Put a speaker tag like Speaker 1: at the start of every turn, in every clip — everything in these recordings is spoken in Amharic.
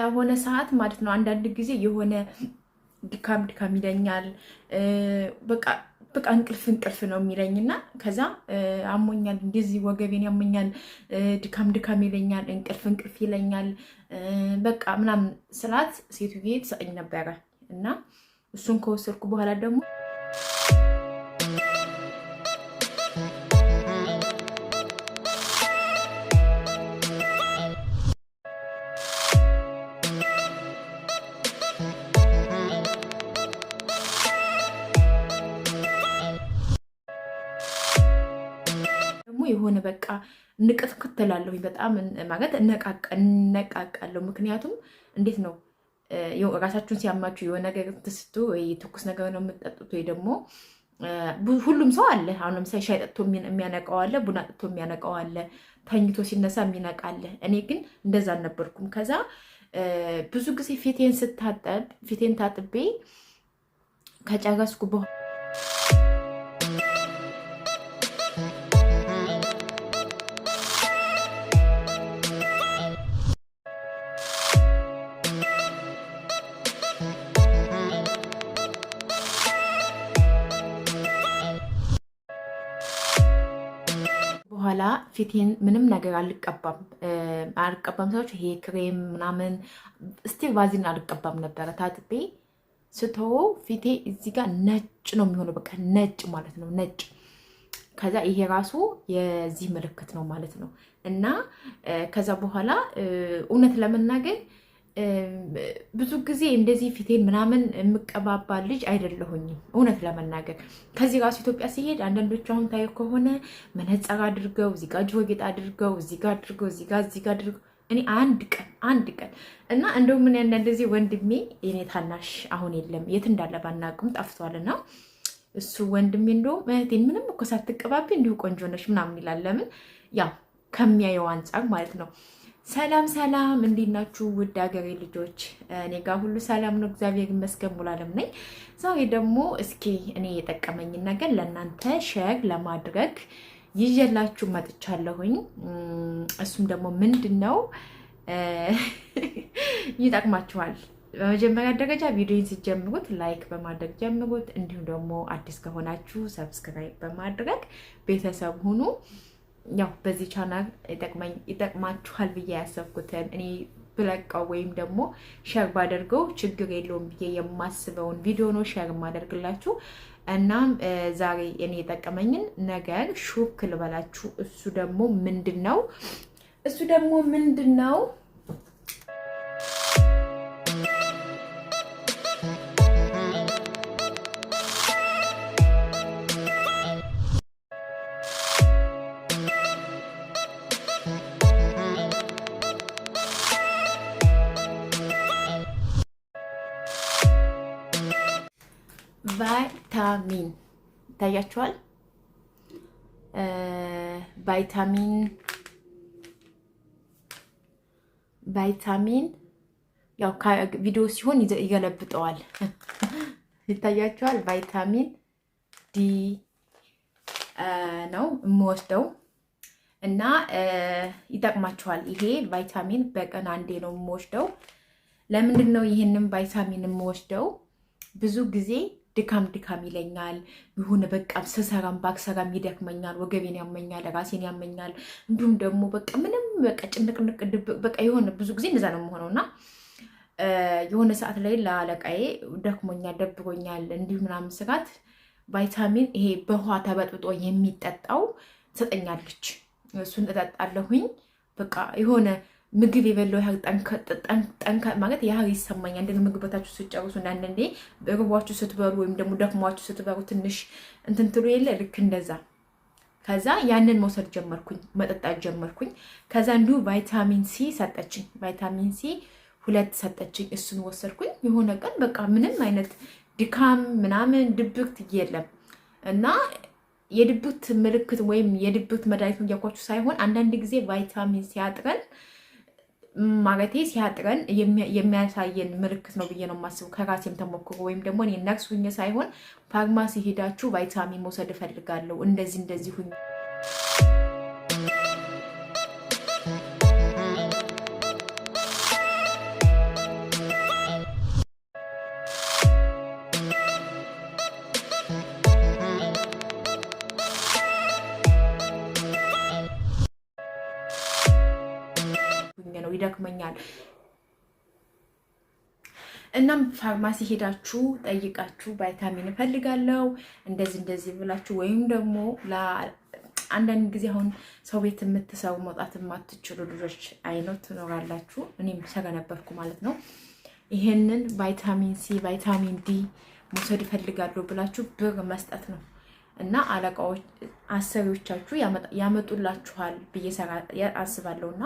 Speaker 1: የሆነ ሰዓት ማለት ነው አንዳንድ ጊዜ የሆነ ድካም ይለኛል። በቃ እንቅልፍ ነው የሚለኝና ከዛ አሞኛል፣ እንደዚህ ወገቤን ያመኛል፣ ድካም ይለኛል፣ እንቅልፍ ይለኛል በቃ ምናምን ስላት ሴትዬ ትሰጠኝ ነበረ እና እሱን ከወሰድኩ በኋላ ደግሞ የሆነ በቃ ንቅትክት እላለሁ በጣም ማለት እነቃቃለሁ። ምክንያቱም እንዴት ነው ራሳችሁን ሲያማችሁ የሆነ ነገር ትስቱ ወይ ትኩስ ነገር ነው የምትጠጡት ወይ ደግሞ ሁሉም ሰው አለ። አሁን ለምሳሌ ሻይ ጠጥቶ የሚያነቃው አለ፣ ቡና ጠጥቶ የሚያነቃው አለ፣ ተኝቶ ሲነሳ የሚነቃ አለ። እኔ ግን እንደዛ አልነበርኩም። ከዛ ብዙ ጊዜ ፊቴን ታጥቤ ከጨረስኩ በኋላ ፊቴን ምንም ነገር አልቀባም ሰዎች ይሄ ክሬም ምናምን ስቲል ቫዝሊን አልቀባም ነበረ። ታጥቤ ስተወው ፊቴ እዚህ ጋር ነጭ ነው የሚሆነው፣ በቃ ነጭ ማለት ነው ነጭ። ከዛ ይሄ ራሱ የዚህ ምልክት ነው ማለት ነው። እና ከዛ በኋላ እውነት ለመናገር ብዙ ጊዜ እንደዚህ ፊቴን ምናምን የምቀባባ ልጅ አይደለሁኝም እውነት ለመናገር። ከዚህ ራሱ ኢትዮጵያ ሲሄድ አንዳንዶቹ አሁን ታየው ከሆነ መነጽር አድርገው እዚህ ጋር ጆሮ ጌጥ አድርገው እዚህ ጋር አድርገው እዚህ ጋር አድርገው እኔ አንድ ቀን እና እንደው ምን አንዳንድ ወንድሜ የኔ ታናሽ አሁን የለም የት እንዳለ ባናውቅም ጠፍቷልና እሱ ወንድሜ እንደውም እህቴን ምንም እኮ ሳትቀባቢ እንዲሁ ቆንጆ ነሽ ምናምን ይላል። ለምን ያው ከሚያየው አንጻር ማለት ነው። ሰላም እንዴት ናችሁ ውድ ሀገሬ ልጆች? እኔ ጋር ሁሉ ሰላም ነው፣ እግዚአብሔር ይመስገን ሙሉ ዓለም ነኝ። ዛሬ ደግሞ እስኪ እኔ የጠቀመኝን ነገር ለእናንተ ሼር ለማድረግ ይዤላችሁ መጥቻለሁኝ። እሱም ደግሞ ምንድነው ይጠቅማችኋል። በመጀመሪያ ደረጃ ቪዲዮን ሲጀምሩት ላይክ በማድረግ ጀምሩት። እንዲሁም ደግሞ አዲስ ከሆናችሁ ሰብስክራይብ በማድረግ ቤተሰብ ሁኑ። ያው በዚህ ቻናል ይጠቅማችኋል ብዬ ያሰብኩትን እኔ ብለቀው ወይም ደግሞ ሼር ባደርገው ችግር የለውም ብዬ የማስበውን ቪዲዮ ነው ሼር የማደርግላችሁ። እናም ዛሬ እኔ የጠቀመኝን ነገር ሹክ ልበላችሁ። እሱ ደግሞ ምንድነው? ቫይታሚን ይታያችኋል። ቫይታሚን ያው ቪዲዮ ሲሆን ይገለብጠዋል። ይታያችኋል። ቫይታሚን ዲ ነው የምወስደው እና ይጠቅማችኋል። ይሄ ቫይታሚን በቀን አንዴ ነው የምወስደው። ለምንድን ነው ይሄንን ቫይታሚን የምወስደው? ብዙ ጊዜ ድካም ይለኛል። የሆነ በቃ ስሰራም ባክሰራም ይደክመኛል፣ ወገቤን ያመኛል፣ ራሴን ያመኛል። እንዲሁም ደግሞ በቃ ምንም በቃ ጭንቅንቅ በቃ የሆነ ብዙ ጊዜ እንደዛ ነው የምሆነው እና የሆነ ሰዓት ላይ ለአለቃዬ ደክሞኛል፣ ደብሮኛል እንዲሁ ምናምን ስጋት ቫይታሚን ይሄ በውሃ ተበጥብጦ የሚጠጣው ትሰጠኛለች። እሱን እጠጣለሁኝ። በቃ የሆነ ምግብ የበላው ያህል ጠንካ ማለት ያህል ይሰማኛል። እንደ ምግብ በታችሁ ስትጨርሱ አንዳንዴ ርቧችሁ ስትበሉ ወይም ደግሞ ደክሟችሁ ስትበሉ ትንሽ እንትን ትሉ የለ ልክ እንደዛ። ከዛ ያንን መውሰድ ጀመርኩኝ፣ መጠጣት ጀመርኩኝ። ከዛ እንዲሁ ቫይታሚን ሲ ሰጠችኝ። ቫይታሚን ሲ 2 ሰጠችኝ። እሱን ወሰድኩኝ። የሆነ ቀን በቃ ምንም አይነት ድካም ምናምን ድብርት የለም እና የድብርት ምልክት ወይም የድብርት መድኃኒት እያልኳችሁ ሳይሆን አንዳንድ ጊዜ ቫይታሚን ሲያጥረን የሚያሳየን ምልክት ነው ብዬ ነው የማስበው። ከራሴም ተሞክሮ ወይም ደግሞ እኔ ነርስ ሁኜ ሳይሆን ፋርማሲ ሄዳችሁ ቫይታሚን መውሰድ እፈልጋለሁ እንደዚህ ሁኜ ይደክመኛል። እናም ፋርማሲ ሄዳችሁ ጠይቃችሁ ቫይታሚን እፈልጋለሁ እንደዚህ ብላችሁ ወይም ደግሞ አንዳንድ ጊዜ አሁን ሰው ቤት የምትሰሩ መውጣት የማትችሉ ልጆች አይነት ትኖራላችሁ። እኔም ስለነበርኩ ማለት ነው። ይሄንን ቫይታሚን ሲ ቫይታሚን ዲ መውሰድ እፈልጋለሁ ብላችሁ ብር መስጠት ነው እና አለቃዎች አሰሪዎቻችሁ ያመጡላችኋል ብዬ አስባለሁ። እና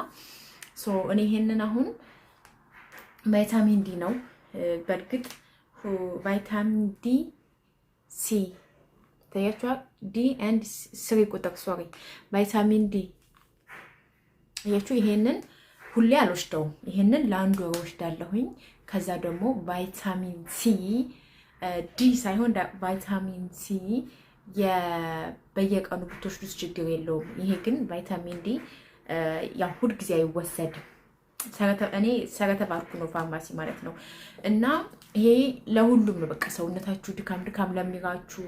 Speaker 1: እኔ ይሄንን አሁን ቫይታሚን ዲ ነው በእርግጥ ቫይታሚን ዲ ሲ ታያችኋል። ዲ ኤንድ 3 ቁጥር ሶሪ ቫይታሚን ዲ ያችሁ ይሄንን ሁሌ አልወስደውም። ይሄንን ለአንድ ወር ወስዳለሁኝ። ከዛ ደግሞ ቫይታሚን ሲ ዲ ሳይሆን ቫይታሚን ሲ በየቀኑ ብትወስዱት ችግር የለውም። ይሄ ግን ቫይታሚን ዲ ያው ሁል ጊዜ አይወሰድም። እኔ ስለተባልኩ ነው ፋርማሲ ማለት ነው። እና ይሄ ለሁሉም ነው። በቃ ሰውነታችሁ ድካም ለሚራችሁ፣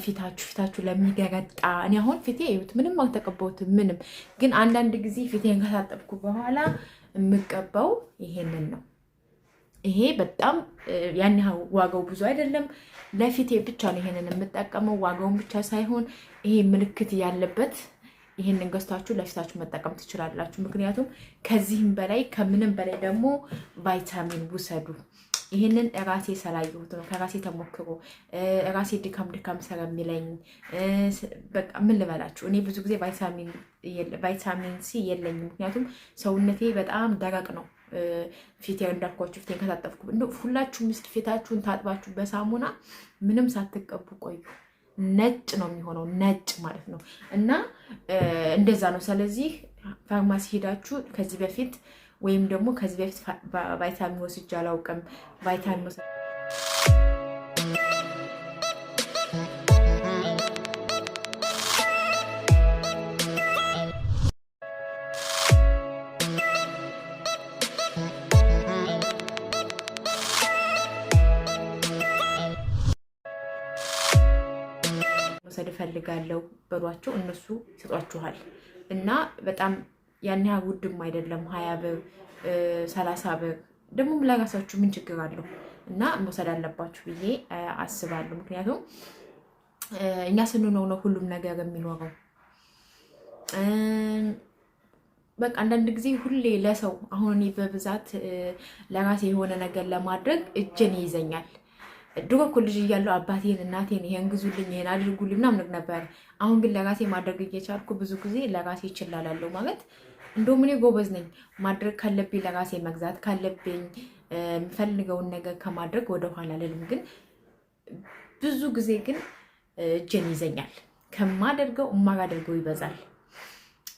Speaker 1: ፊታችሁ ለሚገረጣ። እኔ አሁን ፊቴ እዩት፣ ምንም አልተቀባሁትም ምንም። ግን አንዳንድ ጊዜ ፊቴን ከታጠብኩ በኋላ የምቀባው ይሄንን ነው። ይሄ በጣም ያን ያህል ዋጋው ብዙ አይደለም። ለፊቴ ብቻ ነው ይሄንን የምጠቀመው። ዋጋውን ብቻ ሳይሆን ይሄ ምልክት ያለበት ይሄንን ገዝታችሁ ለፊታችሁ መጠቀም ትችላላችሁ። ምክንያቱም ከዚህም በላይ ከምንም በላይ ደግሞ ቫይታሚን ውሰዱ። ይሄንን ራሴ ስላየሁት ነው፣ ከራሴ ተሞክሮ ራሴ ድካም ስለሚለኝ በቃ ምን ልበላችሁ። እኔ ብዙ ጊዜ ቫይታሚን ሲ የለኝም፣ ምክንያቱም ሰውነቴ በጣም ደረቅ ነው። ፊቴ እንዳልኳችሁ ፊቴን ከታጠብኩ ሁላችሁም ፊታችሁን ታጥባችሁ በሳሙና ምንም ሳትቀቡ ቆዩ፣ ነጭ ነው የሚሆነው፣ ነጭ ማለት ነው። እና እንደዛ ነው። ስለዚህ ፋርማሲ ሄዳችሁ ከዚህ በፊት ወይም ደግሞ ከዚህ በፊት ቫይታሚን ወስጄ አላውቅም ቫይታሚን መውሰድ እፈልጋለሁ በሏቸው፣ እነሱ ይሰጧችኋል። እና በጣም ያን ያህል ውድም አይደለም፣ 20 ብር 30 ብር ደግሞ ለራሳችሁ ምን ችግር አለው? እና መውሰድ አለባችሁ ብዬ አስባለሁ። ምክንያቱም እኛ ስንኖር ነው ሁሉም ነገር የሚኖረው። በቃ አንዳንድ ጊዜ ሁሌ ለሰው አሁን እኔ በብዛት ለራሴ የሆነ ነገር ለማድረግ እጄን ይይዘኛል። ድሮ እኮ ልጅ እያለሁ አባቴን እናቴን ይሄን ግዙልኝ ይሄን አድርጉልኝ ምናምን ነበር። አሁን ግን ለራሴ ማድረግ እየቻልኩ ብዙ ጊዜ ለራሴ እችላለሁ ማለት እንደውም እኔ ጎበዝ ነኝ። ማድረግ ካለብኝ ለራሴ መግዛት ካለብኝ የምፈልገውን ነገር ከማድረግ ወደኋላ አልልም። ግን ብዙ ጊዜ ግን እጄን ይዘኛል። ከማደርገው የማላደርገው ይበዛል።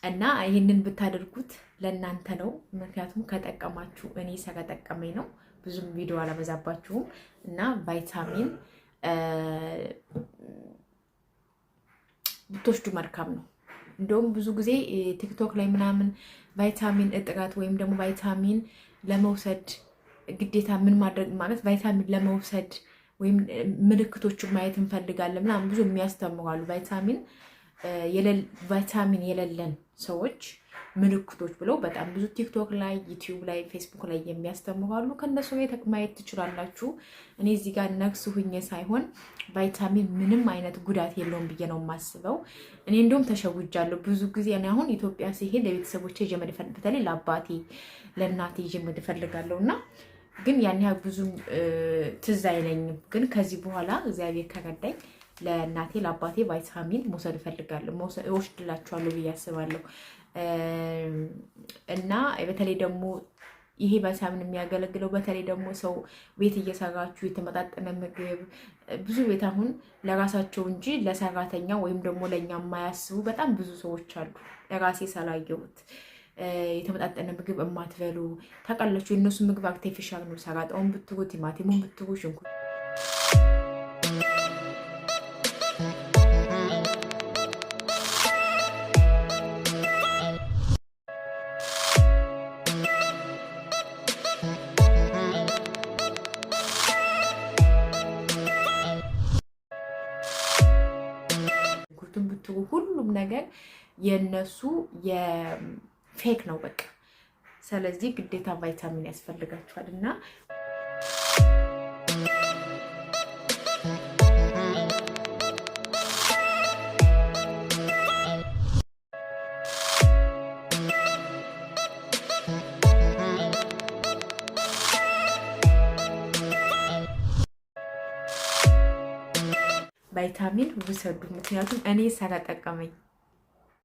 Speaker 1: እና ይህንን ብታደርጉት ለእናንተ ነው። ምክንያቱም ከጠቀማችሁ እኔ ስለጠቀመኝ ነው። ብዙም ቪዲዮ አላበዛባችሁም። እና ቫይታሚን ብትወስዱ መልካም ነው። እንደውም ብዙ ጊዜ ቲክቶክ ላይ ምናምን ቫይታሚን እጥረት ወይም ደግሞ ቫይታሚን ለመውሰድ ግዴታ ምን ማድረግ ማለት ቫይታሚን ለመውሰድ ወይም ምልክቶቹን ማየት እንፈልጋለን ምናምን ብዙ የሚያስተምራሉ። ቫይታሚን የሌለን ሰዎች ምልክቶች ብለው በጣም ብዙ ቲክቶክ ላይ ዩቲዩብ ላይ ፌስቡክ ላይ የሚያስተምራሉ። ከነሱ ላይ ማየት ትችላላችሁ። እኔ እዚህ ጋር ነክስ ሁኜ ሳይሆን ቫይታሚን ምንም አይነት ጉዳት የለውም ብዬ ነው የማስበው። እኔ እንደውም ተሸውጃለሁ ብዙ ጊዜ። እኔ አሁን ኢትዮጵያ ሲሄድ ለቤተሰቦቼ ጀመድ በተለይ ለአባቴ ለእናቴ ጀመድ እፈልጋለሁ እና ግን ያን ያህል ብዙም ትዝ አይለኝም። ግን ከዚህ በኋላ እግዚአብሔር ከረዳኝ ለእናቴ ለአባቴ ቫይታሚን መውሰድ እፈልጋለሁ፣ እወስድላችኋለሁ ብዬ አስባለሁ። እና በተለይ ደግሞ ይሄ ቫይታሚን የሚያገለግለው በተለይ ደግሞ ሰው ቤት እየሰራችሁ የተመጣጠነ ምግብ ብዙ ቤት አሁን ለራሳቸው እንጂ ለሰራተኛ ወይም ደግሞ ለእኛ የማያስቡ በጣም ብዙ ሰዎች አሉ። ለራሴ ሳላየሁት የተመጣጠነ ምግብ የማትበሉ ታውቃላችሁ። የእነሱ ምግብ አርቲፊሻል ነው። ሰራጣውን ብትሩ፣ ቲማቲሙን ብትሩ፣ ሽንኩርት ብትሩ ሁሉም ነገር የነሱ የፌክ ነው። በቃ ስለዚህ ግዴታ ቫይታሚን ያስፈልጋችኋልና ቫይታሚን ውሰዱ። ምክንያቱም እኔ ስለጠቀመኝ